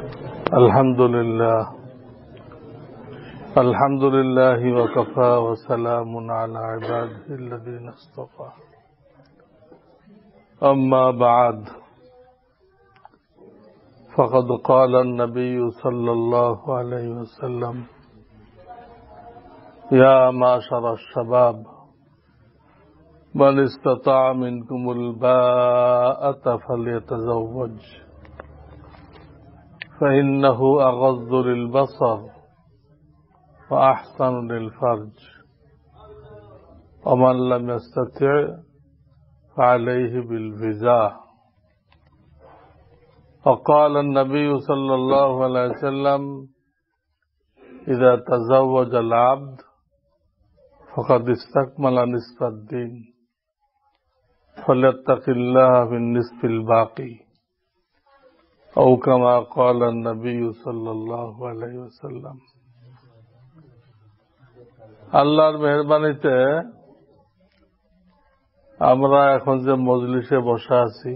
الحمد لله وكفى وسلام على عباده الذين اصطفى أما بعد فقد قال النبي صلى الله عليه وسلم يا معشر الشباب من استطاع منكم الباءة فليتزوج فإنه أغض للبصر وأحسن للفرج ومن لم يستطع فعليه بالفزاع. وقال النبي صلى الله عليه وسلم إذا تزوج العبد فقد استكمل نصف الدين فليتق الله في النصف الباقي أو كما قال النبي صلى الله عليه وسلم. আল্লাহর মেহেরবানিতে আমরা এখন যে মজলিসে বসে আছি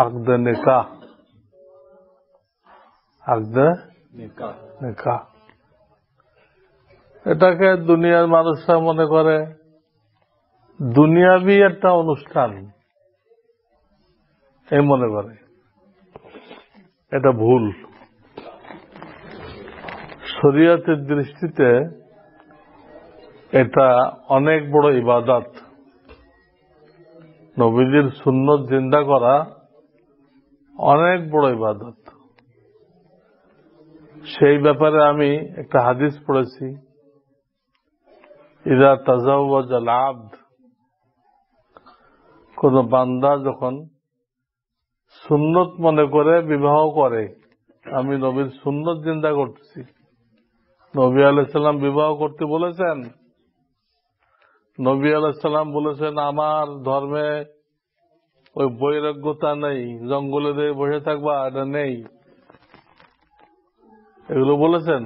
আকদে নিকাহ এটাকে দুনিয়ার মানুষরা মনে করে দুনিয়াবি একটা অনুষ্ঠান এই মনে করে। এটা ভুল। শরীয়তের দৃষ্টিতে এটা অনেক বড় ইবাদত। নবীজির সুন্নত জিন্দা করা অনেক বড় ইবাদত। সেই ব্যাপারে আমি একটা হাদিস পড়েছি, ইযা তাজাওয়াজাল আবদ, কোন বান্দা যখন সুন্নত মনে করে বিবাহ করে, আমি নবীর সুন্নত জিন্দা করতেছি। নবী আলাইহিস সালাম বিবাহ করতে বলেছেন। নবী আলাইহিস সালাম বলেছেন আমার ধর্মে ওই বৈরাগ্যতা নেই, জঙ্গলে দিয়ে বসে থাকবা এটা নেই, এগুলো বলেছেন।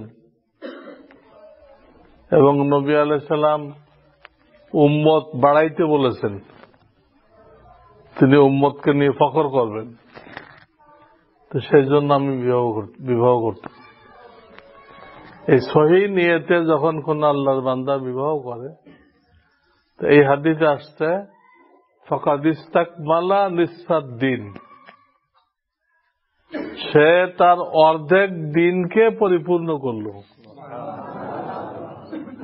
এবং নবী আলাইহিস সালাম উম্মত বাড়াইতে বলেছেন, তিনি উম্মতকে নিয়ে ফখর করবেন। তো সেই জন্য আমি বিবাহ করতে। এই সহিহ নিয়তে যখন কোন আল্লাহর বান্দা বিবাহ করে, তো এই হাদিসে আসছে ফাকাদ ইস্তাকমালা নিসফাদ দ্বীন, সে তার অর্ধেক দিনকে পরিপূর্ণ করলো।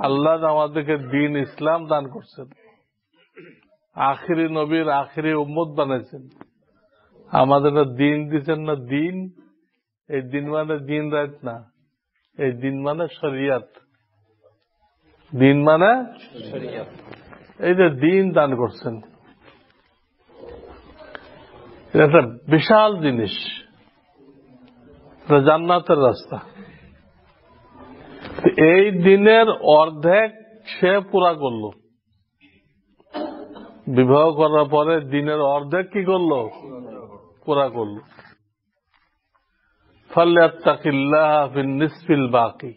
আল্লাহ আমাদেরকে দিন ইসলাম দান করছেন, আখিরি নবীর আখিরি উম্মত বানাইছেন, আমাদের দিন দিচ্ছেন না। দিন, এই দিন মানে দিন রাত না, এই দিন মানে শরিয়ত। দিন মানে শরিয়ত। এই যে দিন দান করছেন, এটা একটা বিশাল জিনিস, এটা জান্নাতের রাস্তা। এই দিনের অর্ধেক সে পুরা করলো। বিবাহ করার পরে দিনের অর্ধেক কি করলো? পুরা করলো। ফাল্যাত্তাকিল্লাহ ফিন নিসফিল বাকি,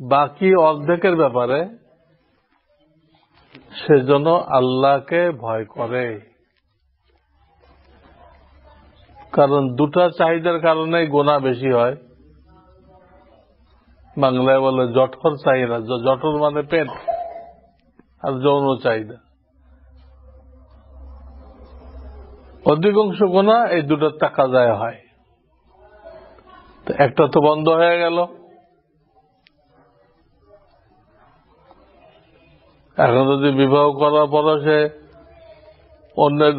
বাকি অর্ধেকের ব্যাপারে সেজন্য আল্লাহকে ভয় করে। কারণ দুটা চাহিদার কারণে গুনাহ বেশি হয়। বাংলায় বলে জঠর চাহিদা, জঠর মানে পেট, আর যৌন চাহিদা। অধিকাংশ গুনাহ এই দুটোর তাকাজায় হয়। একটা তো বন্ধ হয়ে গেল। এখন যদি বিবাহ করার পর সে অন্যের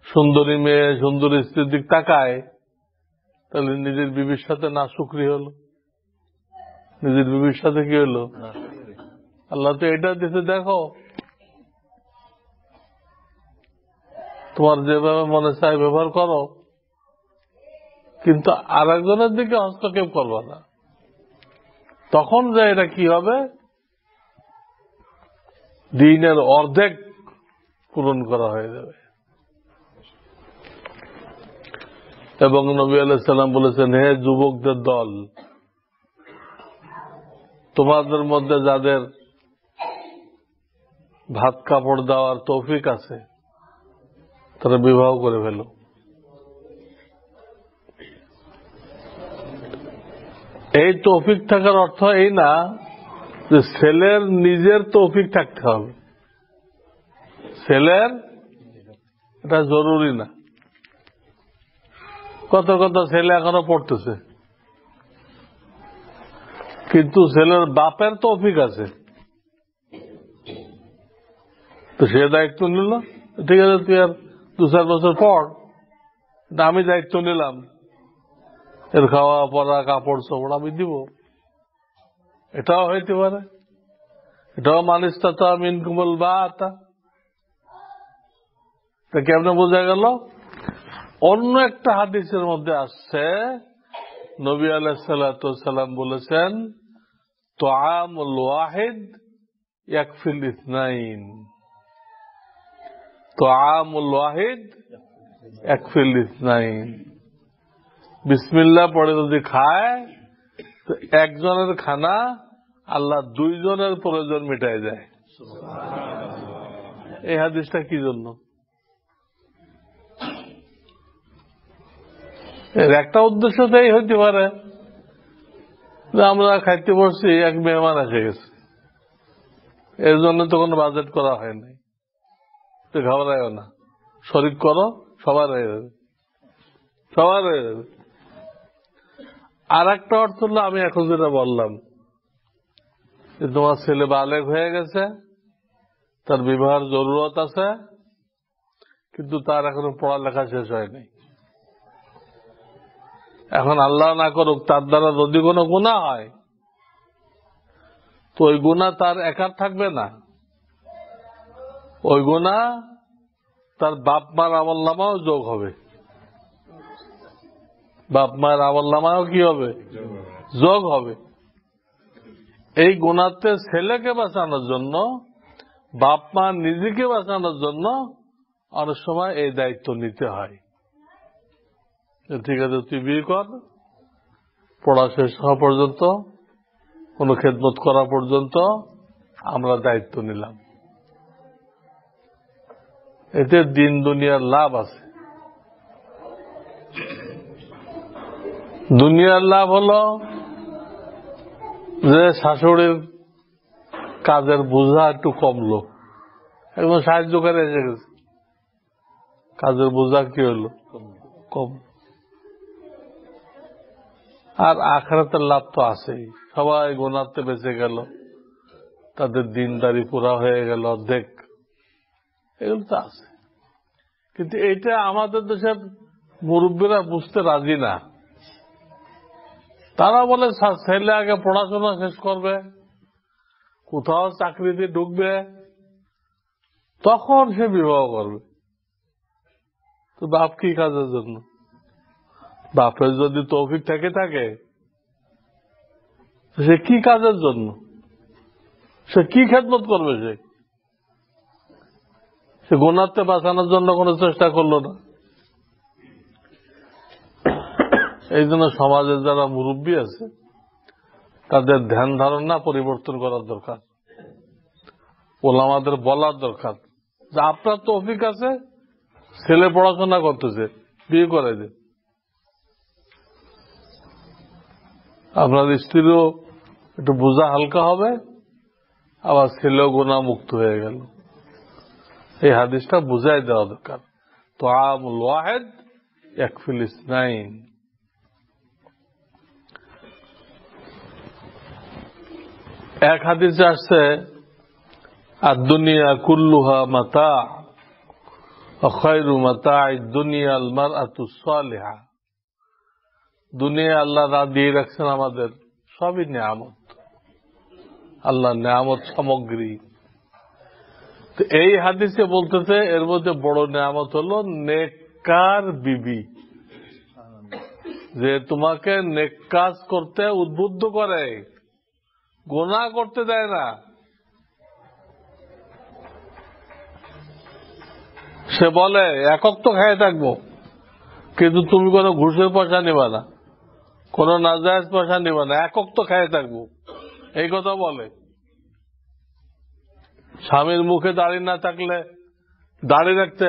সুন্দরী মেয়ে, সুন্দরী স্ত্রীর দিক তাকায়, তাহলে নিজের বিবির সাথে না শুকরি হলো, নিজের বিবির সাথে কি হলো? আল্লাহ তো এটা দিতে, দেখো তোমার যেভাবে মনে চায় ব্যবহার করো, কিন্তু আর একজনের দিকে হস্তক্ষেপ করবা না। তখন যে এটা কি হবে? দিনের অর্ধেক পূরণ করা হয়ে যাবে। এবং নবী আলাইহিস সালাম বলেছেন, হে যুবকদের দল, তোমাদের মধ্যে যাদের ভাত কাপড় দেওয়ার তৌফিক আছে তারা বিবাহ করে ফেলো। এই তৌফিক থাকার অর্থ এই না যে ছেলের নিজের তৌফিক থাকতে হবে, ছেলের এটা জরুরি না। কত কত ছেলে এখনো পড়তেছে, কিন্তু ছেলের বাপের তৌফিক আছে, তো সে দায়িত্ব নিল, ঠিক আছে তুই আর 2-4 বছর পড়, আমি দায়িত্ব নিলাম, এর খাওয়া পড়া কাপড় চোপড় আমি দিব। এটাও হইতে পারে, এটাও মানিসটা তো মিনকুমুল বাতা। তা কেমনে বোঝা গেল? অন্য একটা হাদিসের মধ্যে আসছে নবী আলাইহিস সালাতু ওয়াস সালাম বলেছেন, তুআমুল ওয়াহিদ ইয়াকফিল ইসনাইন, তুআমুল ওয়াহিদ ইয়াকফিল ইসনাইন। বিসমিল্লাহ পড়ে যদি খায় তো একজনের খানা আল্লাহ 2 জনের প্রয়োজন মিটাই দেয়। এই হাদিসটা কি জন্য? এর একটা উদ্দেশ্য তো এই হইতে পারে যে আমরা খাইতে বসছি, এক মেহমান এসে গেছে, এর জন্য তো কোনো বাজেট করা হয় নাই, তো ঘাবড়াইও না, শরীক করো, সবার হয়ে যাবে, সবার হয়ে যাবে। আর একটা অর্থ হলো আমি এখন যেটা বললাম যে তোমার ছেলে বালেগ হয়ে গেছে, তার বিবাহের জরুরত আছে, কিন্তু তার এখনো পড়ালেখা শেষ হয়নি। এখন আল্লাহ না করুক তার দ্বারা যদি কোনো গুনাহ হয় তো ওই গুনাহ তার একার থাকবে না, ওই গুনাহ তার বাপ মার আমলনামাও যোগ হবে, বাপ মায়ের আমলনামাও কি হবে? যোগ হবে। এই গুনাহতে ছেলেকে বাঁচানোর জন্য, বাপ মা নিজেকে বাঁচানোর জন্য অনেক সময় এই দায়িত্ব নিতে হয়। ঠিক আছে তুই বিয়ে কর, পড়া শেষ হওয়া পর্যন্ত, কোন খেদমত করা পর্যন্ত আমরা দায়িত্ব নিলাম। এতে দিন দুনিয়ার লাভ আছে। দুনিয়ার লাভ হলো যে শাশুড়ির কাজের বোঝা একটু কমলো, একদম সাহায্যকারী এসে গেছে, কাজের বোঝা কি হলো? কম। আর আখিরাতের লাভ তো আছেই, সবাই গুনাহতে বেঁচে গেল, তাদের দিনদারি পুরা হয়ে গেল অর্ধেক, এগুলো তো আছে। কিন্তু এটা আমাদের দেশের মুরব্বীরা বুঝতে রাজি না। তারা বলে ছেলে আগে পড়াশোনা শেষ করবে, কোথাও চাকরিতে ঢুকবে, তখন সে বিবাহ করবে। তো বাপ কি কাজের জন্য? বাপের যদি তৌফিক থেকে থাকে সে কি কাজের জন্য, সে কি খেদমত করবে? সে গুনাহতে বাঁচানোর জন্য কোনো চেষ্টা করলো না। এই জন্য সমাজের যারা মুরব্বী আছে তাদের ধ্যান ধারণা পরিবর্তন করার দরকার, ওলামাদের বলার দরকার যে আপনার তৌফিক আছে, ছেলে পড়াশোনা করতেছে, বিয়ে করে দেন, আপনার স্ত্রীরও একটু বোঝা হালকা হবে, আবার ছেলেও গুনাহ মুক্ত হয়ে গেল। এই হাদিসটা বুঝাই দেওয়া দরকার। তুআমুল ওয়াহিদ ইয়াকফিল ইসনাইন। এক হাদিসে আসছে আদ-দুনিয়া কুল্লুহা মাতা' ওয়া খায়রু মাতা'id দুনিয়া আল মারআতুস সালিহা। দুনিয়া আল্লাহ দিয়ে রাখছেন আমাদের সবই নিয়ামত, আল্লাহ নিয়ামত সামগ্রী। তো এই হাদিসে বলতেছে এর মধ্যে বড় নিয়ামত হলো নেককার বিবি, যে তোমাকে নেক কাজ করতে উদ্বুদ্ধ করে, গুনাহ করতে দেয় না। সে বলে একক তো খেয়ে থাকবো, কিন্তু তুমি কোনো ঘুষের পয়সা নিবা না, কোন নাজায়েজ পয়সা নিবা না, একক তো খেয়ে থাকবো, এই কথা বলে। স্বামীর মুখে দাড়ি না থাকলে দাড়ি রাখতে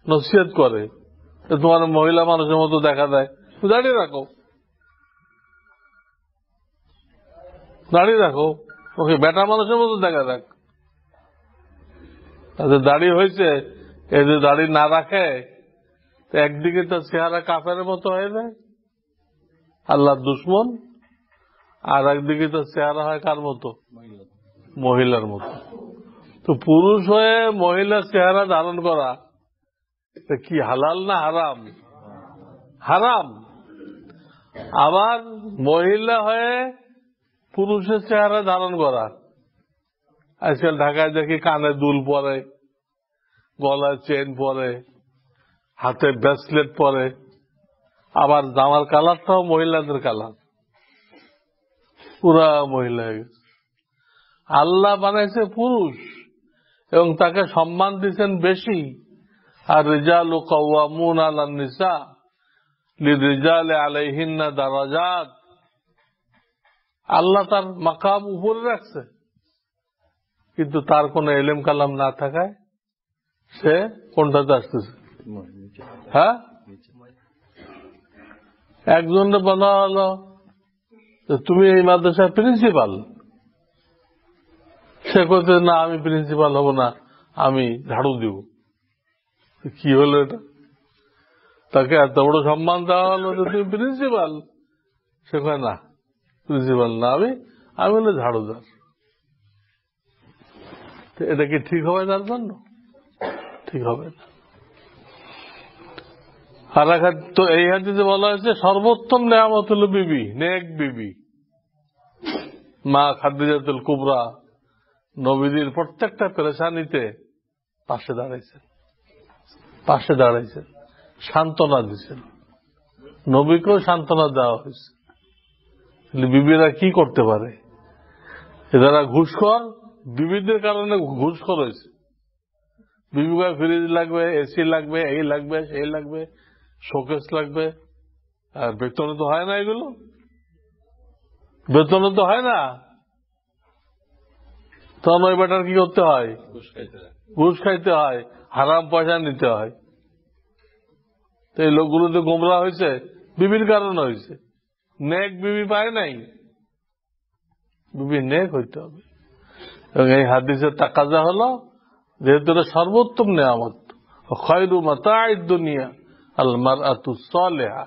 নসিহত করে, তোমার মহিলা মানুষের মতো দেখা দেয়, দাড়ি রাখো। দাড়ি রাখো, ওকে বেটা মানুষের মতো দেখা যাক। তাদের দাড়ি হয়েছে, এই যে দাড়ি না রাখে একদিকে তার চেহারা কাফের মতো হয়ে যায়, আল্লাহর দুশ্মন, আর একদিকে তার চেহারা হয় কার মতো? মহিলার মতো। তো পুরুষ হয়ে মহিলার চেহারা ধারণ করা কি হালাল না হারাম? হারাম। আবার মহিলা হয়ে পুরুষের চেহারা ধারণ করা, আজকাল ঢাকায় দেখি কানে দুল পরে, গলায় চেন পরে, হাতে ব্রেসলেট পরে, আবার জামার কালারটাও মহিলাদের কালার, পুরা মহিলা হয়ে গেছে। আল্লাহ বানাইছে পুরুষ এবং তাকে সম্মান দিচ্ছেন বেশি। আর রিজালু কাওয়ামুন আলান নিসা লিরিজালি আলাইহিন্না দারাজাত, আল্লাহ তার মাকাম উপরে রাখছে, কিন্তু তার কোন এলেম কালাম না থাকায় সে কোনটাতে আসতেছে? হ্যাঁ, একজনের বলা হলো তুমি এই মাদ্রাসার প্রিন্সিপাল, সে করতে না আমি প্রিন্সিপাল হব না, আমি ঝাড়ু দিব। কি হলো এটা? তাকে এত বড় সম্মান দেওয়া হলো যে তুমি প্রিন্সিপাল, সে কয় না প্রিন্সিপাল না, আমি হলো ঝাড়ুদার। এটা কি ঠিক হবে তার জন্য? ঠিক হবে না। আর তো এই হাদিসে বলা হয়েছে সর্বোত্তম নেয়ামত হলো বিবি, নেক বিবি। মা খাদিজাতুল কুবরা নবীদের প্রত্যেকটা পেরেশানিতে পাশে দাঁড়াইছেন, সান্ত্বনা দিচ্ছেন, নবীকেও সান্ত্বনা দেওয়া হয়েছে। বিবিরা কি করতে পারে? যারা ঘুষখোর, বিবিদের কারণে ঘুষখোর হয়েছে। বিবিকে ফ্রিজ লাগবে, এসি লাগবে, এই লাগবে, সেই লাগবে, শোকেস লাগবে, আর বেতনে তো হয় না, এগুলো বেতনে তো হয় না। তখন ওই বেটার কি করতে হয়? ঘুষ খাইতে হয়, হারাম পয়সা নিতে হয়। তো এই লোকগুলো তো গোমরা হয়েছে, বিবির কারণে হয়েছে। নেক বিবি পায় নাই, বিবি নেক হইতে হবে। এবং এই হাদিসের তাকাজা হলো, যেহেতু এটা সর্বোত্তম নেয়ামত, খায়রু মাতাঈদ দুনিয়া আল মারআতু সালিহা,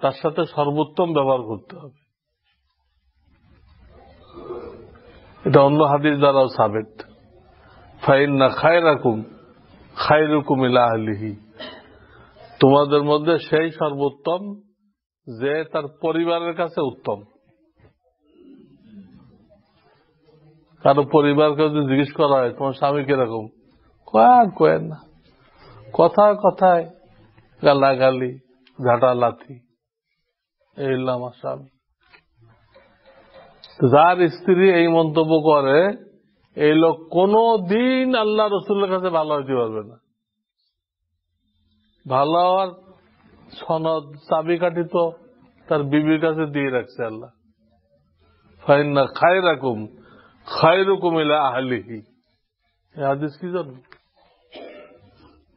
তার সাথে সর্বোত্তম ব্যবহার করতে হবে। এটা অন্য হাদিস দ্বারাও সাবেত। ফাইন্না খায়রাকুম খায়রুকুম ইলা আহলিহি, তোমাদের মধ্যে সেই সর্বোত্তম যে তার পরিবারের কাছে উত্তম। কারো পরিবারকে যদি জিজ্ঞেস করা হয় তোমার স্বামী কিরকম, কয়েন না, কথায় কথায় গালাগালি, ঝাঁটা লাথি, এই হলো আমার স্বামী। যার স্ত্রী এই মন্তব্য করে, এই লোক কোনো দিন আল্লাহ রসুলের কাছে ভালো হইতে পারবে না। ভালো হওয়ার সনদ, চাবিকাঠি তো তার বিবির কাছে দিয়ে রাখছে আল্লাহ। ফাইন্না খায়রাকুম খায়রুকুম ইলা আহলিহি, এই হাদিস কি জন্য?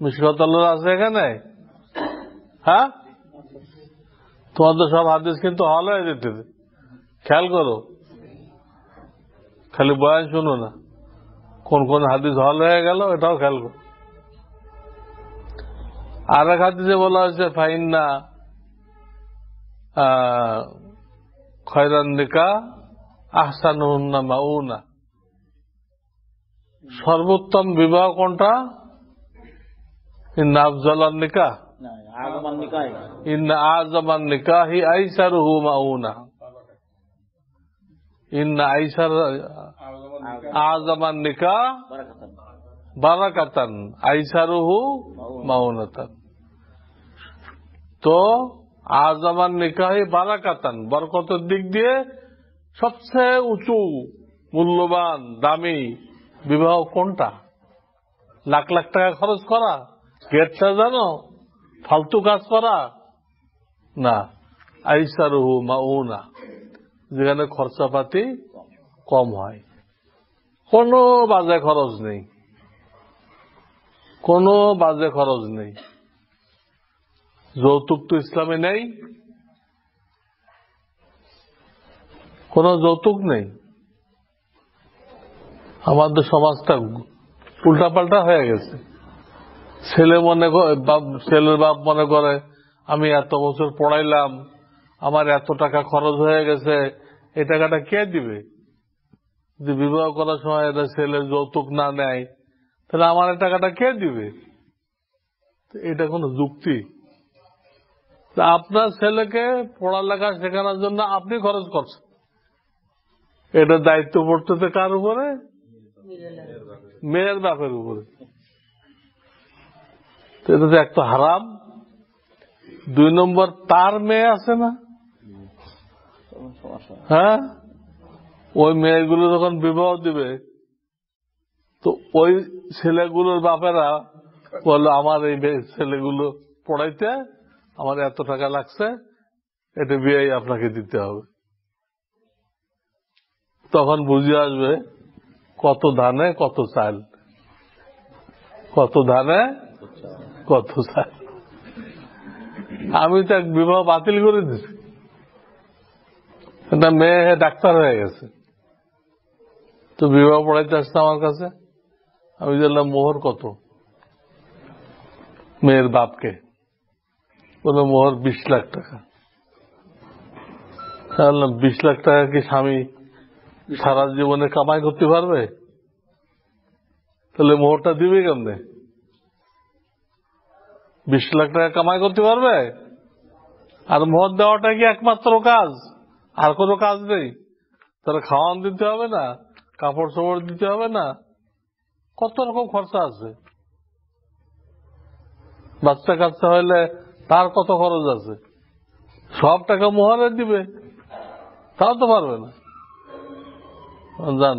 মিশকাত আছে এখানে? হ্যাঁ, তোমাদের সব হাদিস কিন্তু হল হয়ে যেতে, খেয়াল করো, খালি বয়ান শুনো না, কোন কোন হাদিস হল হয়ে গেল এটাও খেয়াল করো। আর এক হাদিসে বলা হয়েছে ফাইন্না খয়রান নিকাহ আহসানুহুন্না মাউনা, সর্বোত্তম বিবাহ কোনটা? ইন্না আফজালান নিকাহ ইন্না আযমান নিকাহি আইসারুহু মাউনা, ইন্না আযমান নিকাহ বারাকাতান আইসারুহু মাউনাতান। তো আযমান নিকাহি বারাকাতান, বরকতের দিক দিয়ে সবচেয়ে উঁচু, মূল্যবান, দামি বিবাহ কোনটা? লাখ লাখ টাকা খরচ করা, গেট সাজানো, ফালতু কাজ করা না, আইসারুহু মাউনা, যেখানে খরচাপাতি কম হয়, কোনো বাজে খরচ নেই, কোনো বাজে খরচ নেই। যৌতুক তো ইসলামে নেই, কোনো যৌতুক নেই। আমাদের সমাজটা উল্টাপাল্টা হয়ে গেছে। ছেলের বাপ মনে করে আমি এত বছর পড়াইলাম, আমার এত টাকা খরচ হয়ে গেছে, এই টাকাটা কে দিবে? যদি বিবাহ করার সময় এটা ছেলে যৌতুক না নেয়, তাহলে আমার এই টাকাটা কে দিবে? এটা কোনো যুক্তি? আপনার ছেলেকে পড়ালেখা শেখানোর জন্য আপনি খরচ করছেন, এটা দায়িত্ব পড়তেছে কার উপরে? মেয়ের বাপের উপরে। এটা তো একটা হারাম। 2 নম্বর, তার মেয়ে আছে না, হ্যাঁ, ওই মেয়েগুলো যখন বিবাহ দিবে তো ওই ছেলেগুলোর বাপেরা বললো আমার এই ছেলেগুলো পড়াইতে আমার এত টাকা লাগছে, এটা বিয়ে আপনাকে দিতে হবে। তখন বুঝে আসবে কত ধানে কত চাল, কত ধানে কত চাল। আমি তো এক বিবাহ বাতিল করে দিছি। একটা মেয়ে ডাক্তার হয়ে গেছে, তো বিবাহ পড়াইতে আসছে আমার কাছে। আমি জানলাম মোহর কত, মেয়ের বাপকে কোন মোহর 20 লাখ টাকা। 20 লাখ টাকা কি স্বামী সারা জীবনে কামাই করতে পারবে? তাহলে মোহরটা দিবে কেমনে? 20 লাখ টাকা কামাই করতে পারবে? আর মোহর দেওয়াটা কি একমাত্র কাজ? আর কোনো কাজ নেই? তাহলে খাওয়ান দিতে হবে না, কাপড় চোপড় দিতে হবে না, কত রকম খরচা আছে। বাচ্চা কাচ্চা হইলে তার কত খরচ আছে, সব টাকা মোহরে দিবে? তাও তো পারবে না। জান,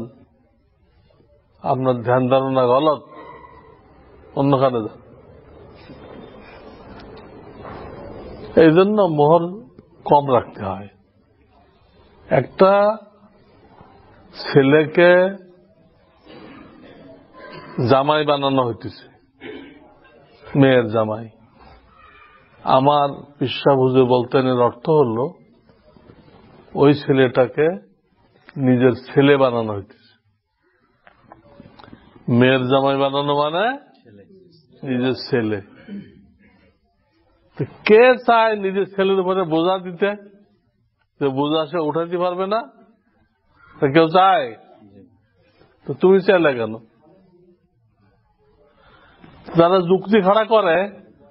আপনার ধ্যান ধারণা গলত, অন্যখানে যান। এই জন্য মোহর কম রাখতে হয়। একটা ছেলেকে জামাই বানানো হইতেছে, মেয়ের জামাই। আমার পিসা বুঝে বলতেন এর অর্থ হল ওই ছেলেটাকে নিজের ছেলে বানানো হইতেছে। মেয়ের জামাই বানানো মানে নিজের ছেলে। কে চায় নিজের ছেলের উপরে বোঝা দিতে? যে বোঝা সে উঠাইতে পারবে না, তা কেউ চায়? তো তুমি চাইলে কেন? যারা যুক্তি খাড়া করে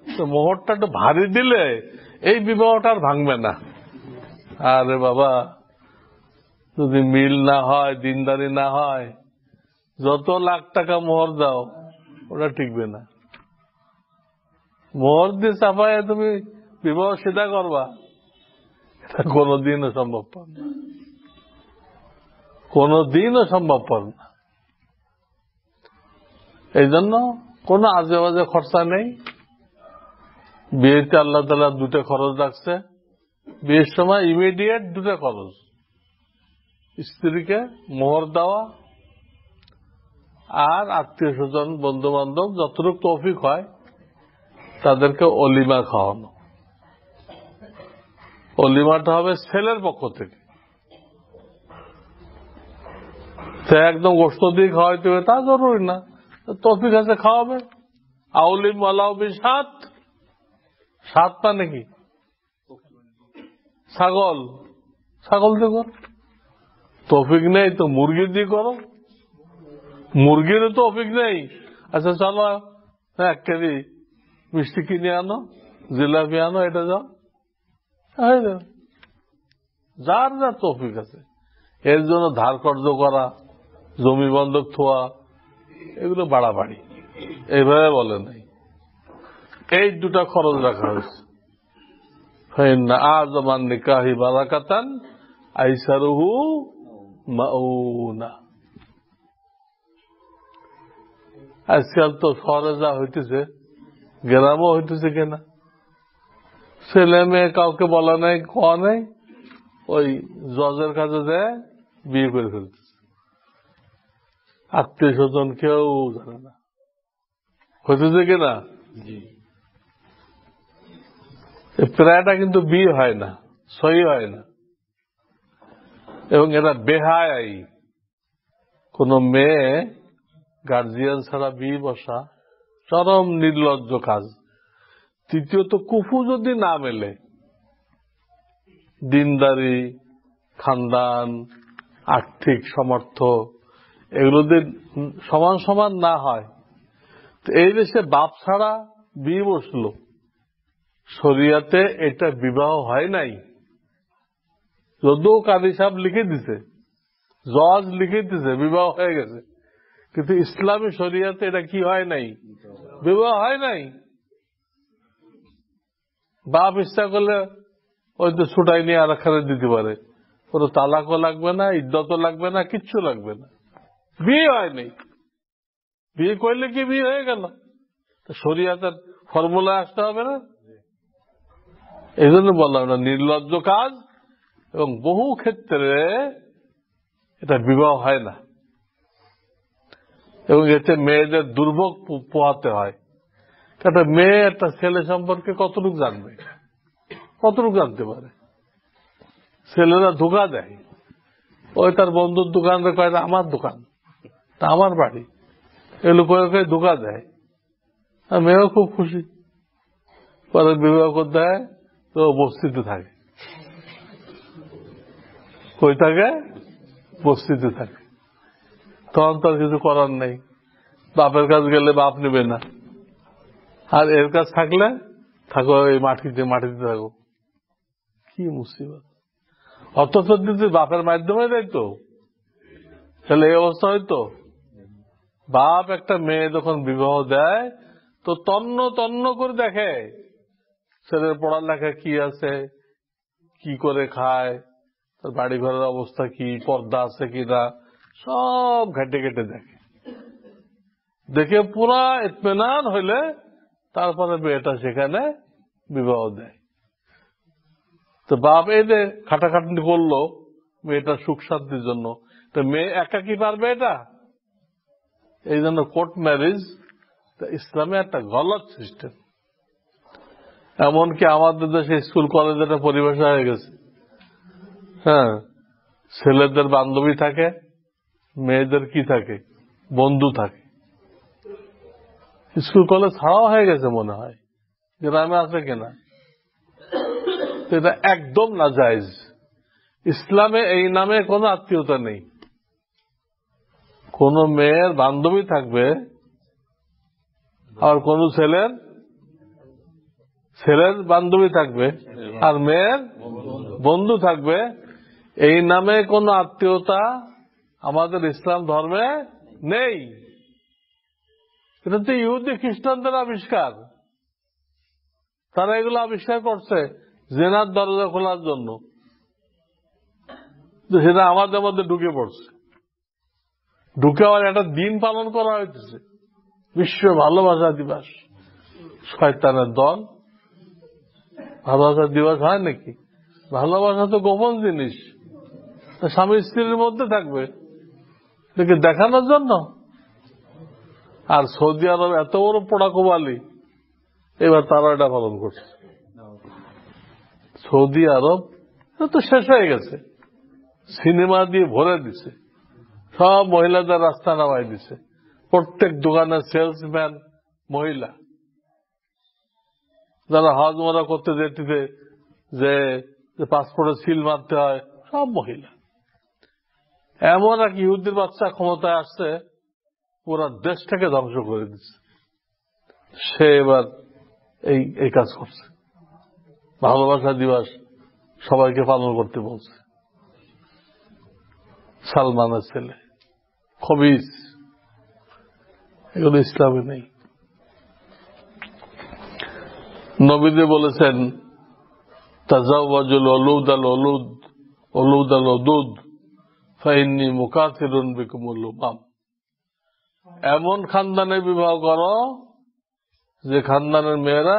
তো মোহরটা একটু ভারী দিলে এই বিবাহটা আর ভাঙবে না। আরে বাবা, যদি মিল না হয়, দিনদারি না হয়, যত লাখ টাকা মোহর দাও ওটা টিকবে না। মোহর দিয়ে চাপায় তুমি বিবাহ সেটা করবা, এটা কোনদিনও সম্ভবপর না, কোনদিনও সম্ভবপর না। এই জন্য কোন আজে বাজে খরচা নেই। বিয়েতে আল্লাহ তাআলা 2টা খরচ রাখছে। বিয়ের সময় ইমিডিয়েট 2টা খরচ, স্ত্রীকে মোহর দেওয়া আর আত্মীয় স্বজন বন্ধু বান্ধব যতটুকু তৌফিক হয় তাদেরকে অলিমা খাওয়ানো। অলিমাটা হবে ছেলের পক্ষ থেকে। সে একদম গোস্ত দিয়ে খাওয়াইতে হবে তা জরুরি না, তৌফিক আছে খাওয়াবে। আউলিম ওয়ালাউ বিসাত, সাত মানে কি? ছাগল, ছাগল দিয়ে করো। তৌফিক নেই তো মুরগি দিয়ে করো, মুরগিরও তৌফিক নেই। আচ্ছা চলো 1 কেজি মিষ্টি কিনে আনো, জিলাপি আনো, এটা যাও, যার যার তৌফিক আছে। এর জন্য ধার কর্জ করা, জমি বন্ধক থোয়া, এগুলো বাড়াবাড়ি, এইভাবে বলে নাই। এই 2টা খরচ রাখা হয়েছে। আযমান নিকাহি বারাকাতান আইসারুহু মাউনা। আজকাল তো শহরে যা হইতেছে, গ্রামও হইতেছে কিনা, ছেলে মেয়ে কাউকে বলা নাই, কোয়া নাই, ওই জজের কাছে যায় বিয়ে করে ফেলতেছে। আত্মীয় স্বজন কেউ জানে না, হইতেছে কিনা। প্রায়টা কিন্তু বিয়ে হয় না, সহি হয় না। এবং এটা বেহায়াই। কোন মেয়ে গার্জিয়ান ছাড়া বিয়ে বসা চরম নির্লজ্জ কাজ। তৃতীয়ত কুফু যদি না মেলে, দিনদারি, খানদান, আর্থিক সামর্থ্য এগুলো যদি সমান সমান না হয়, তো এই দেশে বাপ ছাড়া বিয়ে বসলো, শরিয়াতে এটা বিবাহ হয় নাই। যদিও কাজী সাহেব লিখে দিছে, জজ লিখে দিছে, বিবাহ হয়ে গেছে, কিন্তু ইসলামী শরিয়াতে এটা কি হয় নাই? বিবাহ হয় নাই। বাপ ইচ্ছা করলে ওই তো ছুটাই নিয়ে আর একখানে দিতে পারে, কোনো তালাকও লাগবে না, ইদ্যতও লাগবে না, কিচ্ছু লাগবে না, বিয়ে হয় নাই। বিয়ে করলে কি বিয়ে হয়ে গেল? শরিয়াতের ফর্মুলা আসতে হবে না? এই জন্য বললাম না, নির্লজ্জ কাজ, এবং বহু ক্ষেত্রে এটা বিবাহ হয় না, এবং এতে মেয়েদের দুর্ভোগ পোহাতে হয়। একটা মেয়ে একটা ছেলে সম্পর্কে কতটুকু জানবে, কতটুকু জানতে পারে? ছেলেরা ধোঁকা দেয়, ওই তার বন্ধুর দোকানে কয় আমার দোকান, তা আমার বাড়ি, এগুলো কয়ে ধোঁকা দেয়। আর মেয়েও খুব খুশি, পরে বিবাহ করতে হয় তো বস্তিতে থাকে। কই থাকে? বস্তিতে থাকে। তখন তার কিছু করার নেই, বাপের কাজ গেলে বাপ নেবে না, আর এর কাজ থাকলে থাকো এই মাটিতে থাকো। কি মুসিবত! অথচ যদি বাপের মাধ্যমে দেখতো তাহলে এই অবস্থা হইতো। বাপ একটা মেয়ে যখন বিবাহ দেয় তো তন্ন তন্ন করে দেখে ছেলের পড়ালেখা কি আছে, কি করে খায়, তার বাড়ি ঘরের অবস্থা কি, পর্দা আছে কিনা, সব ঘেটে ঘেটে দেখে। দেখে পুরা ইতমিনান হইলে তারপরে মেয়েটা সেখানে বিবাহ দেয়। তো বাপ এই যে খাটাখাটনি করলো মেয়েটার সুখ শান্তির জন্য, তো মেয়ে একা কি পারবে এটা? এই জন্য কোর্ট ম্যারেজ ইসলামে একটা গলত সিস্টেম। এমনকি আমাদের দেশে স্কুল কলেজে একটা পরিভাষা হয়ে গেছে, হ্যাঁ, ছেলেদের বান্ধবী থাকে, মেয়েদের কি থাকে? বন্ধু থাকে। স্কুল কলেজ ছাড়াও হয়ে গেছে মনে হয়, গ্রামে আছে কিনা। এটা একদম নাজায়েজ। ইসলামে এই নামে কোনো আত্মীয়তা নেই। কোন মেয়ের বান্ধবী থাকবে আর কোন ছেলের বান্ধবী থাকবে আর মেয়ের বন্ধু থাকবে, এই নামে কোন আত্মীয়তা আমাদের ইসলাম ধর্মে নেই। এটা তো ইহুদি খ্রিস্টানদের আবিষ্কার। তারা এগুলো আবিষ্কার করছে জেনার দরজা খোলার জন্য, সেটা আমাদের মধ্যে ঢুকে পড়ছে। ঢুকে আবার একটা দিন পালন করা হয়েছে, বিশ্ব ভালোবাসা দিবস। শয়তানের দল, ভালোবাসা দিবস হয় নাকি? ভালোবাসা তো গোপন জিনিস, স্বামী স্ত্রীর মধ্যে থাকবে, দেখানোর জন্য। আর সৌদি আরব এত বড় পোড়াকোবালি, এবার তারা এটা পালন করছে। সৌদি আরব তো শেষ হয়ে গেছে, সিনেমা দিয়ে ভরে দিছে, সব মহিলাদের রাস্তা নামাই দিছে, প্রত্যেক দোকানের সেলসম্যান মহিলা। যারা হজ মরা করতে যেতে যে পাসপোর্টে সিল মারতে হয়, সব মহিলা। এমন এক ইহুদির বাচ্চা ক্ষমতায় আসছে, পুরা দেশটাকে ধ্বংস করে দিচ্ছে। সে এবার এই কাজ করছে, ভালোবাসা দিবস সবাইকে পালন করতে বলছে। সালমানের ছেলে খবিস, এগুলো ইসলামে নেই। নবীজি বলেছেন তাজাওয়াজুল ওলুদ আল ওলুদ ওলুদ আল ওদুদ ফাইন্নী মুকাসিরুন বিকুমুল উমাম। এমন খানদানে বিবাহ করো যে খানদানের মেয়েরা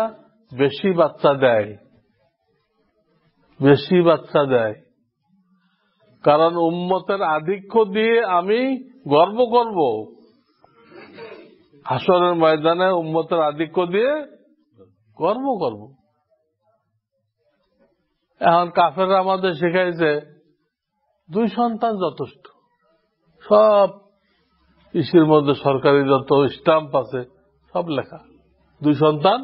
বেশি বাচ্চা দেয়, বেশি বাচ্চা দেয়। কারণ উম্মতের আধিক্য দিয়ে আমি গর্ব করব, হাসরের ময়দানে উম্মতের আধিক্য দিয়ে গর্ব করব। এখন কাফেররা আমাদের শিখাইছে 2 সন্তান যথেষ্ট। সব ইসির মধ্যে সরকারি যত স্টাম্প আছে সব লেখা 2 সন্তান।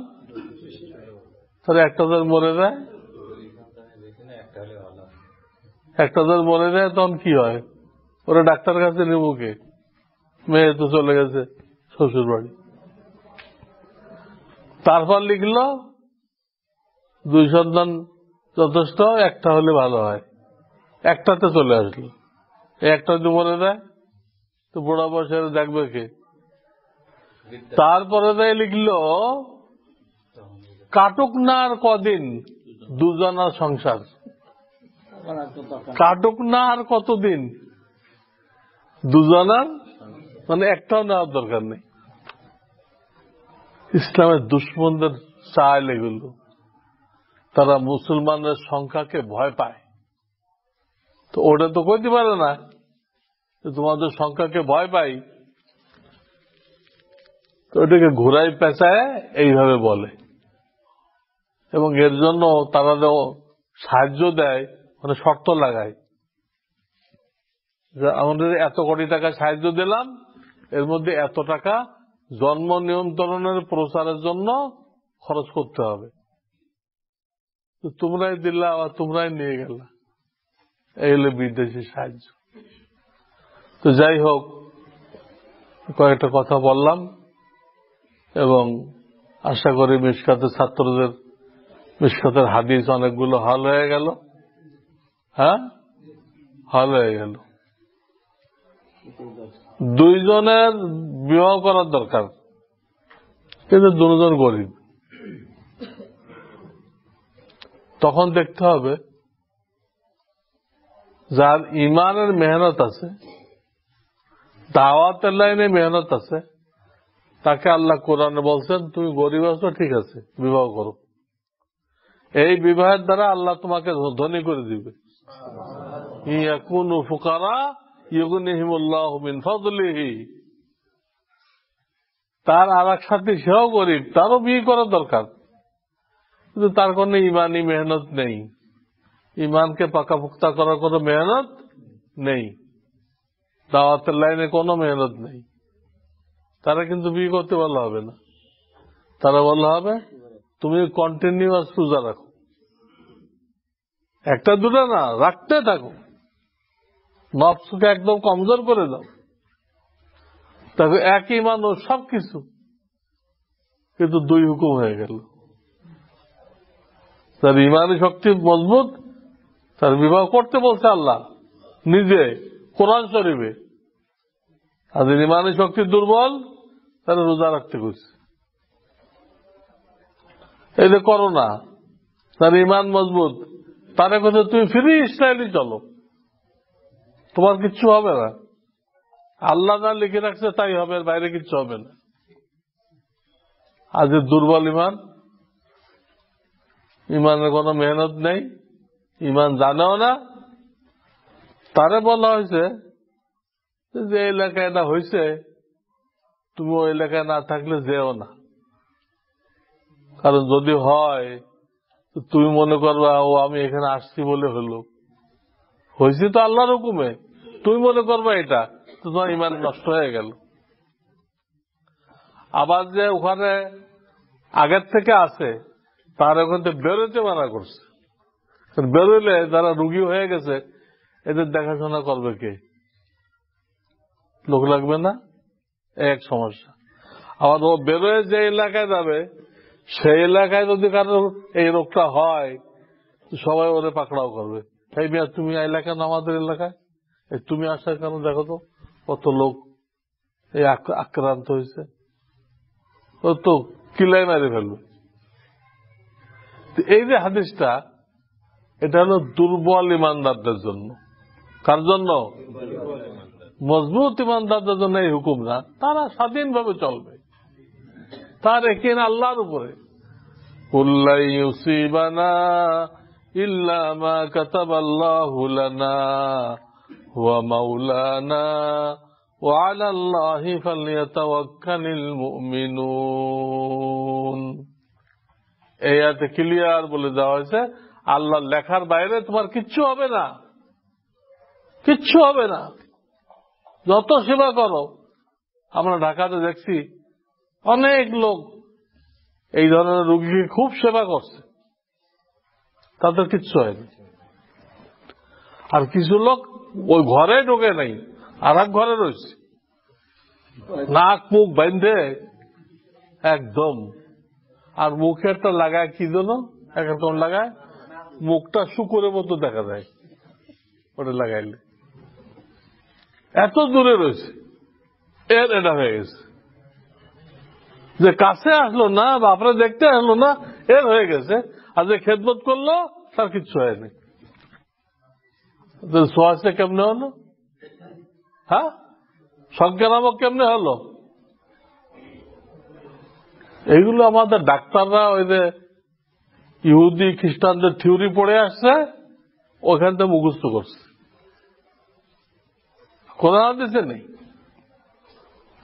তাহলে একটা জন মরে যায়, একটা জন মরে যায়, তখন কি হয়? ওরা ডাক্তার কাছে নেব কে? মেয়ে তো চলে গেছে শ্বশুর বাড়ি। তারপর লিখলো 2 সন্তান যথেষ্ট, একটা হলে ভালো হয়। একটাতে চলে আসলো, একটা যদি মরে যায় তো বুড়া বয়সে দেখবে কে? তারপরে দেয় লিখলো কাটুক না আর কদিন 2 জনার সংসার। কাটুক না আর কতদিন 2 জনার, মানে একটাও নেওয়ার দরকার নেই। ইসলামের দুশ্মনদের চায় এগুলো। তারা মুসলমানের সংখ্যাকে ভয় পায়। তো ওটা তো কইতে পারে না তোমাদের সংখ্যাকে ভয় পাই, তো ওটাকে ঘুরাই পেঁচায় এইভাবে বলে। এবং এর জন্য তারা সাহায্য দেয়, মানে শর্ত লাগায় যে আমাদের এত কোটি টাকা সাহায্য দিলাম, এর মধ্যে এত টাকা জন্ম নিয়ন্ত্রণের প্রচারের জন্য খরচ করতে হবে। তো তোমরাই দিলা আবার তোমরাই নিয়ে গেলা, এই হলো বিদেশি সাহায্য। তো যাই হোক, কয়েকটা কথা বললাম এবং আশা করি মিশকাতের ছাত্রদের মিশকাতের হাদিস অনেকগুলো হল হয়ে গেল। হ্যাঁ, হল হয়ে গেল। 2 জনের বিবাহ করার দরকার, কিন্তু 2 জন গরিব। তখন দেখতে হবে যার ইমানের মেহনত আছে, দাওয়াতের লাইনে মেহনত আছে, তাকে আল্লাহ কোরআনে বলছেন তুমি গরিব আছো, ঠিক আছে বিবাহ করো। এই বিবাহের দ্বারা আল্লাহ তোমাকে ধনী করে দিবে। ইয়াকুনু ফুকারা ইউগনিহিমুল্লাহু মিন ফাদলিহি। তার আর এক সাথী সেও গরিব, তারও বিয়ে করা দরকার, কিন্তু তার কোনো ইমানি মেহনত নেই, ইমানকে পাকাপোক্তা করার কোনো মেহনত নেই, দাওয়াতের লাইনে কোনো মেহনত নেই। তারা কিন্তু বিয়ে করতে বলা হবে না, তারা বলা হবে তুমি কন্টিনিউয়াস রোজা রাখো, 1টা 2টা না, রাখতে থাকো, নফসকে একদম কমজোর করে দাও। দেখো একই মানুষ সবকিছু, কিন্তু 2 হুকুম হয়ে গেল। তার ইমানি শক্তি মজবুত, তার বিবাহ করতে বলছে আল্লাহ নিজে কোরআন শরীফে। আর ইমানি শক্তি দুর্বল, তারা রোজা রাখতে করছে। এই যে করো না, তার ইমান মজবুত, তার কথা তুমি ফ্রি স্টাইলই চলো, তোমার কিচ্ছু হবে না। আল্লাহ যা লিখে রাখছে তাই হবে, বাইরে কিচ্ছু হবে না। আজ দুর্বল ইমান, ইমানের কোনো মেহনত নেই, ইমান জানেও না, তারে বলা হয়েছে যে এলাকায় এটা হয়েছে, তুমি ওই এলাকায় না থাকলে যেও না, কারণ যদি হয় তুমি মনে করবা ও আমি এখানে আসছি বলে হলো, হয়েছি তো আল্লাহর হুকুমে, তুমি মনে করবা এটা, তো তোমার ইমান নষ্ট হয়ে গেল। আবার যে ওখানে আগের থেকে আছে তার ওখান থেকে বেরোতে মানা করছে, বেরোলে যারা রুগী হয়ে গেছে এদের দেখাশোনা করবে কে? লোক লাগবে না, এক সমস্যা। আবার ও বেরোয় যে এলাকায় যাবে সেই এলাকায় যদি কারো এই রোগটা হয় সবাই ওরে পাকড়াও করবে, এই মিয়া তুমি এলাকা না আমাদের এলাকায়, তুমি আসার কারণ দেখো তো কত লোক এই আক্রান্ত হয়েছে, ও তো কিলাই মারি ফেলবে। এই যে হাদিসটা, এটা হলো দুর্বল ইমানদারদের জন্য। কার জন্য? মজবুত ইমানদারদের জন্য এই হুকুম না, তারা স্বাধীনভাবে চলবে, তার একিন আল্লাহর উপরে। কুল্লাই ইউসিবানা ইল্লা মা কাতাবাল্লাহু লানা ওয়া মাওলানা ওয়া আলাল্লাহি ফালইয়াতাওয়াক্কালিল মুমিনুন। এই আয়াতে ক্লিয়ার বলে দেওয়া হয়েছে আল্লাহর লেখার বাইরে তোমার কিচ্ছু হবে না, কিচ্ছু হবে না, যত সেবা করো। আমরা ঢাকাতে দেখছি অনেক লোক এই ধরনের রোগীকে খুব সেবা করছে, তাদের কিচ্ছু হয়নি। আর কিছু লোক ওই ঘরে ঢোকে নাই, আর এক ঘরে রয়েছে, নাক মুখ বেঁধে একদম। আর মুখে একটা লাগায় কি জন্য একরকম লাগায়, মুখটা শুকুরের মতো দেখা যায় ওটা লাগাইলে। এত দূরে রয়েছে, এর এটা হয়ে গেছে যে কাছে আসলো না, বাপরে দেখতে আসলো না, এর হয়ে গেছে। আর যে খেদমত করলো তার কিচ্ছু হয়নি। সোয়াশে কেমনে হলো? হ্যাঁ, সংখ্যা নামক কেমনে হলো? এইগুলো আমাদের ডাক্তাররা ওই যে ইহুদি খ্রিস্টানদের থিওরি পড়ে আসছে, ওখান থেকে মুখস্থ করছে, কোরআন হাদিসে নেই।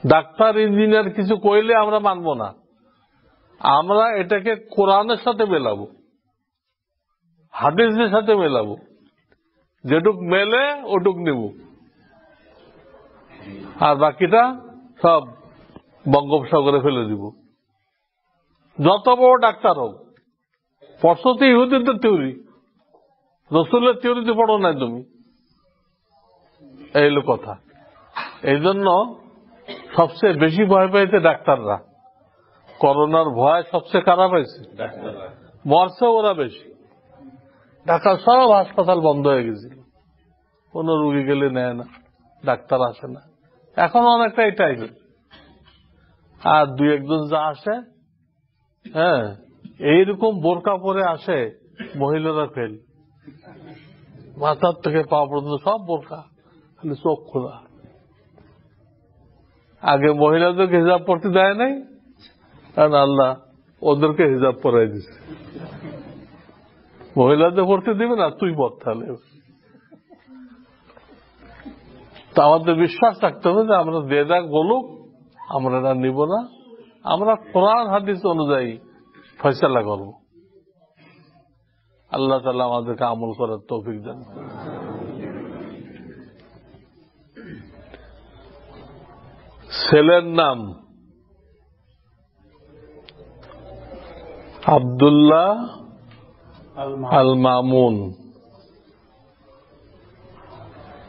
ডাক্তার ইঞ্জিনিয়ার কিছু কইলে আমরা মানব না, আমরা এটাকে কোরআনের সাথে মেলাবো, হাদিসের সাথে মেলাবো, যেটুক মেলে ওটুক নেব, আর বাকিটা সব বঙ্গোপসাগরে ফেলে দিব। যত বড় ডাক্তার হোক, পড়ছো তো ইহুদিদের থিওরি, রসুলের থিওরিতে পড়ো নাই তুমি, এই হলো কথা। এই জন্য সবচেয়ে বেশি ভয় পাইছে ডাক্তাররা। করোনার ভয় সবচেয়ে খারাপ হয়েছে, মরছে ওরা বেশি। ঢাকার সব হাসপাতাল বন্ধ হয়ে গেছিল, কোন রুগী গেলে নেয় না, ডাক্তার আসে না। এখন অনেকটা এটাই, আর দুই একজন যা আসে, হ্যাঁ, এইরকম বোরকা পরে আসে, মহিলারা ফেল, মাথার থেকে পা পর্যন্ত সব বোরকা, খালি চোখ খোলা। আগে মহিলাদেরকে হিজাব পড়তে দেয় নাই, কারণ আল্লাহ ওদেরকে হিজাব পরাই দিচ্ছে। মহিলাদের পড়তে দিবে না, তুই পড় তাহলে। তো আমাদের বিশ্বাস রাখতে হবে যে আমরা যে যা বলুক আমরা না নিব না, আমরা কোরআন হাদিস অনুযায়ী ফয়সালা করব। আল্লাহ তাআলা আমাদেরকে আমল করার তৌফিক দেন। ছেলের নাম আব্দুল্লাহ আল মামুন,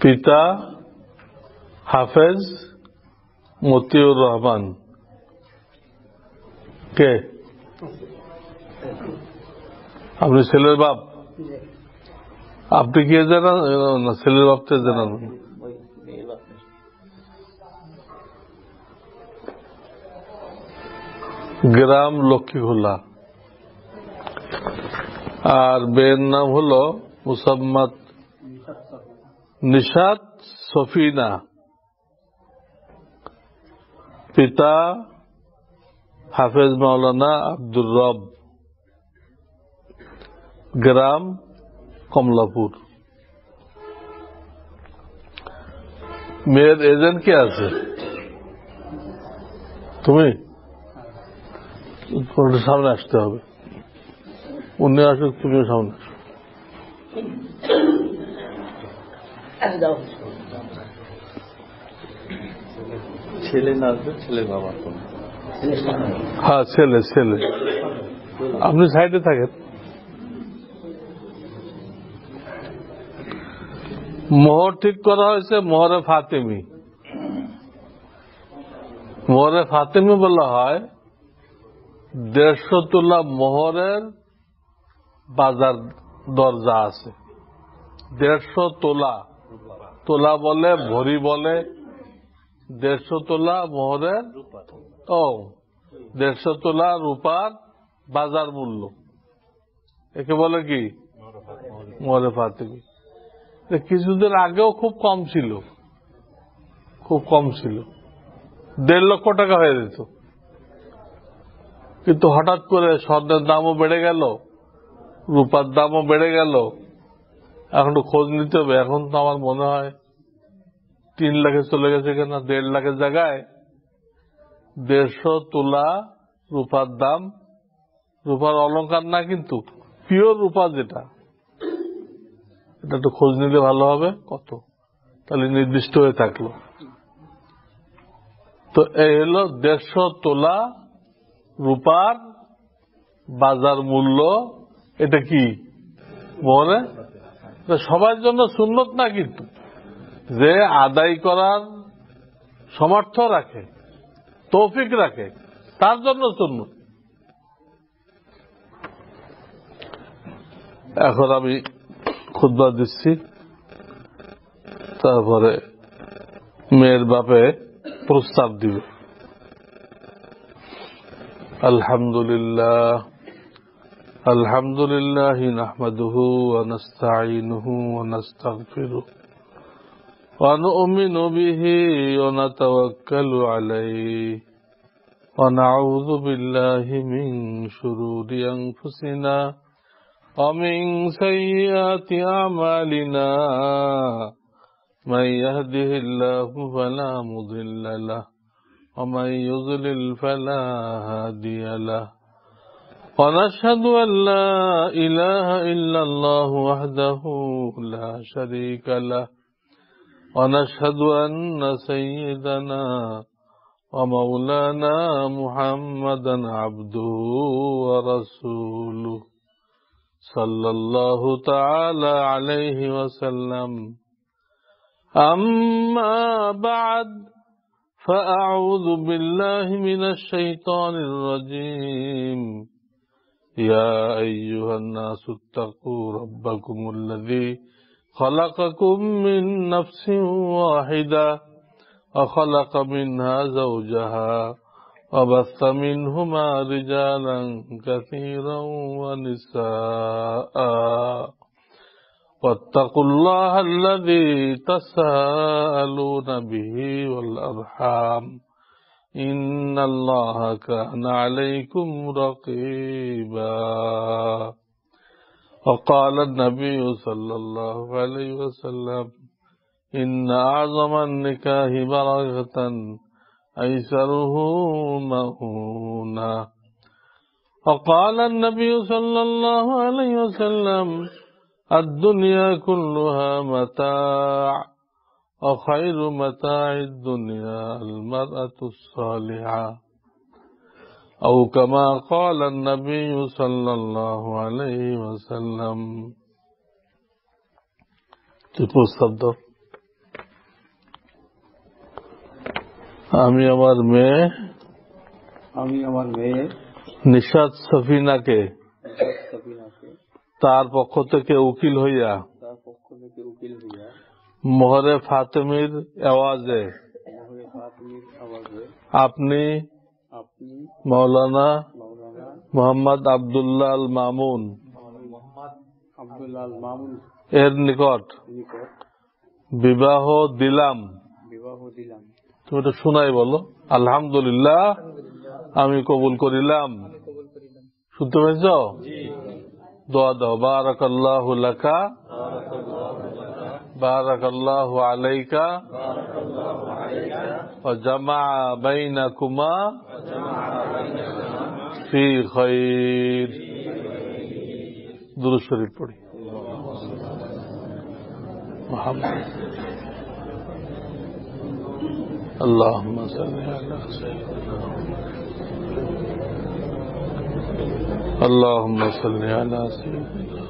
পিতা হাফেজ মতিউর রহমান। কে আপনি? ছেলের বাপ? আপনি কে জানান না? ছেলের বাপটা জানান। গ্রাম লক্ষ্মীখোলা। আর বের নাম হলো মুসাম্মাদ নিশাত সফিনা, পিতা হাফেজ মাওলানা আব্দুর রব, গ্রাম কমলাপুর। মেয়ের এজেন্ট কে আছে? তুমি সামনে আসতে হবে, উনি আসুক, তুমি সামনে আসো। ছেলে না আসবে, ছেলের বাবা। হ্যাঁ, ছেলে। ছেলে আপনি সাইডে থাকেন। মোহর ঠিক করা হয়েছে মোহরে ফাতেমি। মোহরে ফাতেমি বলা হয় 150 তোলা মোহরের বাজার দরজা আছে। 150 তোলা, তোলা বলে, ভরি বলে। 150 তোলা মোহরের, 150 তোলা রূপার বাজার মূল্য, একে বলে কি মোহরে ফাতেমি। কিছুদিন আগেও খুব কম ছিল, 1.5 লক্ষ টাকা হয়ে যেত। কিন্তু হঠাৎ করে স্বর্ণের দামও বেড়ে গেল, রূপার দামও বেড়ে গেল। এখন তো খোঁজ নিতে হবে। এখন তো আমার মনে হয় 3 লাখে চলে গেছে কিনা, 1.5 লাখের জায়গায় 150 তোলা রূপার দাম। রূপার অলংকার না, কিন্তু পিওর রূপা যেটা, এটা তো খোঁজ নিলে ভালো হবে। কত তাহলে নির্দিষ্ট হয়ে থাকলো। তো এই হলো 150 তোলা রূপার বাজার মূল্য। এটা কি মনে সবার জন্য সুন্নত না, কিন্তু যে আদায় করার সামর্থ্য রাখে, তৌফিক রাখে, তার জন্য সুন্নত। এখন আমি খুতবা দিচ্ছি, তারপরে মেয়ের বাপে প্রস্তাব দিবে। আলহামদুলিল্লাহ আলহামদুলিল্লাহ নাহমাদুহু ওয়া নাস্তাঈনুহু ওয়া নাস্তাগফিরুহু ওয়া নু'মিনু বিহি ওয়া নাতাওয়াক্কালু আলাইহি ওয়া নাউযু বিল্লাহি মিন শুরুরি আনফুসিনা ওয়া মিন সাইয়্যাতি আমালিনা মান ইয়াহদিহিল্লাহু ফালা মুদিল্লা লাহু ওয়া মান ইউদ্লিল ফালা হাদিয়া লাহু ونشهد أن لا إله إلا الله وحده لا شريك له ونشهد أن سيدنا ومولانا محمدا عبده ورسوله صلى الله تعالى عليه وسلم أما بعد فأعوذ بالله من الشيطان الرجيم يا أيها الناس اتقوا ربكم الذي خلقكم من نفس واحدة وخلق منها زوجها وبث منهما رجالا كثيرا ونساء واتقوا الله الذي تساءلون به والأرحام إن الله كان عليكم رقيبا وقال النبي صلى الله عليه وسلم إن أعظم النكاح بركة أيسره مؤونة وقال النبي صلى الله عليه وسلم الدنيا كلها متاع وخير متاع الدنيا المرأة الصالحة أو كما قال النبي صلى الله عليه وسلم প্রস্তাব আমি আমার মেয়ে নিশাত সফিনাকে তার পক্ষ থেকে উকিল হইয়া মোহরে ফাতেমির আওয়াজে আপনি মৌলানা মোহাম্মদ আব্দুল্লাহ আল মামুন এর নিকট বিবাহ দিলাম। তুমি এটা শোনাই বলো, আলহামদুলিল্লাহ আমি কবুল করিলাম। শুনতে পেয়েছ? দোয়া দাও। বারাকাল্লাহু লাকা বারাকাল্লাহু আলাইকা ওয়া জামা বাইনাকুমা ফি খায়র। দুরূদ শরীফ পড়ি। মুহাম্মদ اللهم صل على سيدنا اللهم صل على سيدنا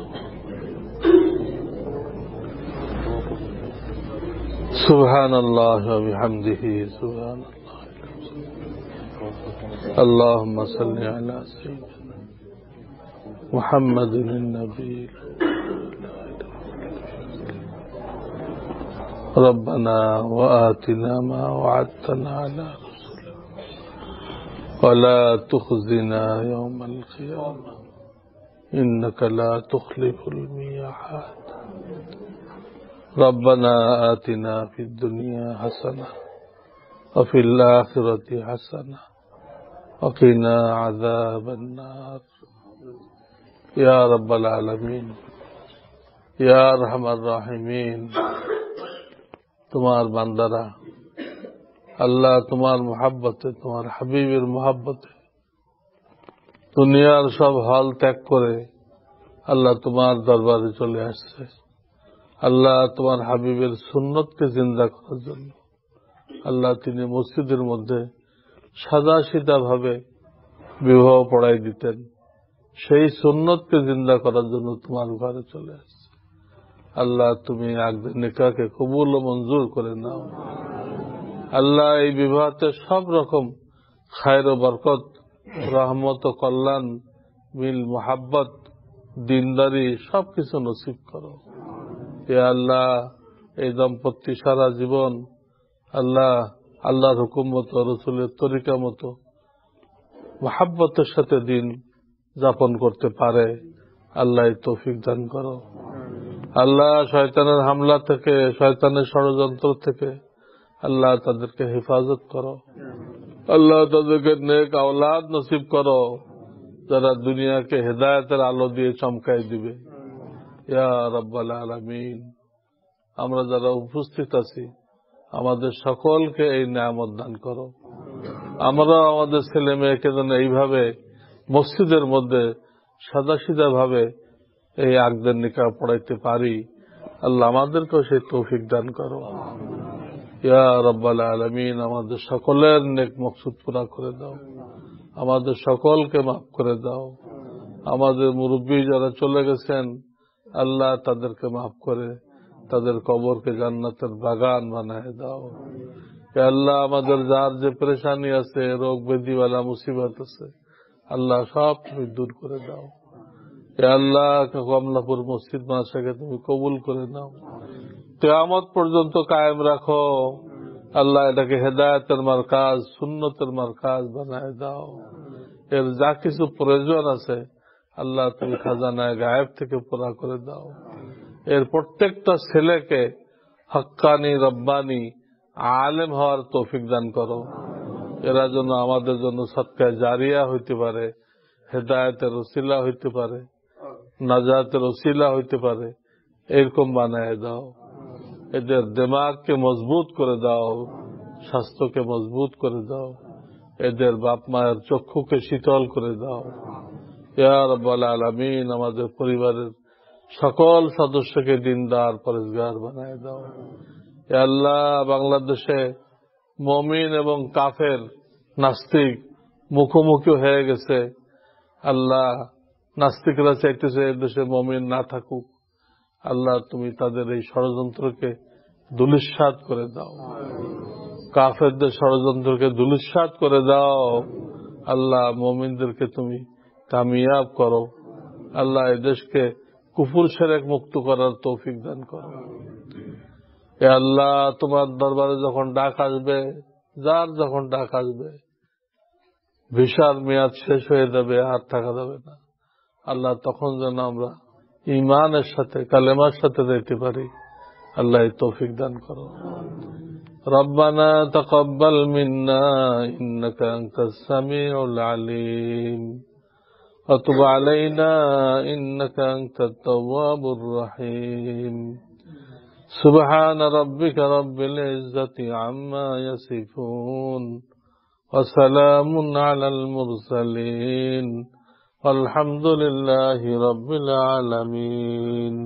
سبحان الله وبحمده سبحان الله اللهم صل على سيدنا محمد النبي ربنا وآتنا ما وعدتنا على رسلك ولا تخزنا يوم القيامة إنك لا تخلف الميعاد ربنا آتنا في الدنيا حسنة وفي الآخرة حسنة وقنا عذاب النار يا رب العالمين يا أرحم الراحمين। তোমার বান্দারা আল্লাহ তোমার মুহাব্বতে, তোমার হাবিবের মুহাব্বতে দুনিয়ার সব হাল ত্যাগ করে আল্লাহ তোমার দরবারে চলে আসছে। আল্লাহ তোমার হাবিবের সুন্নতকে জিন্দা করার জন্য। আল্লাহ তিনি মসজিদের মধ্যে সাদা সিধা ভাবে বিবাহ পড়াই দিতেন, সেই সুন্নতকে জিন্দা করার জন্য তোমার ঘরে চলে আসছে। আল্লাহ তুমি আকদের নিকাহকে কবুল ও মঞ্জুর করে নাও। আল্লাহ এই বিবাহতে সব রকম খায়ের ও বরকত, রহমত ও কল্যাণ, মিল মোহাব্বত, দিনদারি সবকিছু নসিব করো। এ আল্লাহ এই দম্পতি সারা জীবন আল্লাহ আল্লাহর হুকুম মতো, রসুলের তরিকা মতো মোহাব্বতের সাথে দিন যাপন করতে পারে, আল্লাহ তৌফিক দান করো। আল্লাহ শয়তানের হামলা থেকে, শয়তানের ষড়যন্ত্র থেকে আল্লাহ তাদেরকে হেফাজত করো। আল্লাহ তাদেরকে নেক আওলাদ নসিব করো, যারা দুনিয়াকে হেদায়েতের আলো দিয়ে চমকাই দিবে। ইয়া রাব্বাল আলামিন, আমরা যারা উপস্থিত আছি আমাদের সকলকে এই নিয়ামত দান করো। আমরা আমাদের ছেলে মেয়েকে যেন এইভাবে মসজিদের মধ্যে সাদাসিধা ভাবে এই আকদের নিকাহ পড়াইতে পারি, আল্লাহ আমাদেরকেও সেই তৌফিক দান করো। ইয়া রাব্বাল আলামিন, আমাদের সকলের নেক মকসুদ পুরা করে দাও, আমাদের সকলকে মাফ করে দাও। আমাদের মুরব্বী যারা চলে গেছেন আল্লাহ তাদেরকে মাফ করে তাদের কবরকে জান্নাতের বাগান বানায় দাও। আল্লাহ আমাদের যার যে পরেশানি আছে, রোগ ব্যাধিওয়ালা মুসিবত আছে, আল্লাহ সব তুমি দূর করে দাও। আল্লাহ কমলাপুর মসজিদ মাদ্রাসাকে তুমি কবুল করে নাও, কিয়ামত পর্যন্ত কায়েম রাখো। আল্লাহ এটাকে হেদায়েতের মারকাজ, সুন্নতের মারকাজ বানায় দাও। এর যা কিছু প্রয়োজন আছে আল্লাহ তুমি খাজানায় গায়েব থেকে পুরা করে দাও। এর প্রত্যেকটা ছেলেকে হক্কানি রব্বানি আলেম হওয়ার তৌফিক দান করো। এরা যেন আমাদের জন্য সদকায়ে জারিয়া হইতে পারে, হেদায়েতের ওসিলা হইতে পারে, নাজাতের ওসিলা হইতে পারে, এরকম বানায় দাও। এদের দিমাগকে মজবুত করে দাও, স্বাস্থ্যকে মজবুত করে দাও, এদের বাপ মায়ের চক্ষুকে শীতল করে দাও। ইয়া রাব্বাল আলামিন, আমাদের পরিবারের সকল সদস্যকে দিনদার পরেজগার বানায় দাও। ইয়া আল্লাহ, বাংলাদেশে মুমিন এবং কাফের, নাস্তিক মুখোমুখি হয়ে গেছে। আল্লাহ, নাস্তিকরা চাইতেছে এই দেশে মুমিন না থাকুক। আল্লাহ তুমি তাদের এই ষড়যন্ত্রকে ধূলিসাৎ করে দাও, কাফেরদের ষড়যন্ত্রকে ধূলিসাৎ করে দাও। আল্লাহ মুমিনদেরকে তুমি কামিয়াব করো। আল্লাহ এই দেশকে কুফর শিরক মুক্ত করার তৌফিক দান করো। এ আল্লাহ, তোমার দরবারে যখন ডাক আসবে, যার যখন ডাক আসবে, ভিসার মেয়াদ শেষ হয়ে যাবে, আর থাকা যাবে না। আল্লাহ তখন যেন আমরা ঈমানের সাথে, কালেমার সাথে যেতে পারি, আল্লাহ তৌফিক দান করো। রব্বানা তাকাব্বাল মিন্না ইন্নাকা আনতাস সামিউল আলিম ওয়া তুব আলাইনা ইন্নাকা আনতাত তাওয়াবুর রহিম। সুবহানা রাব্বিকা রাব্বিল ইজ্জাতি আম্মা ইয়াসিফুন ওয়া সালামুন আলাল মুরসালিন والحمد لله رب العالمين.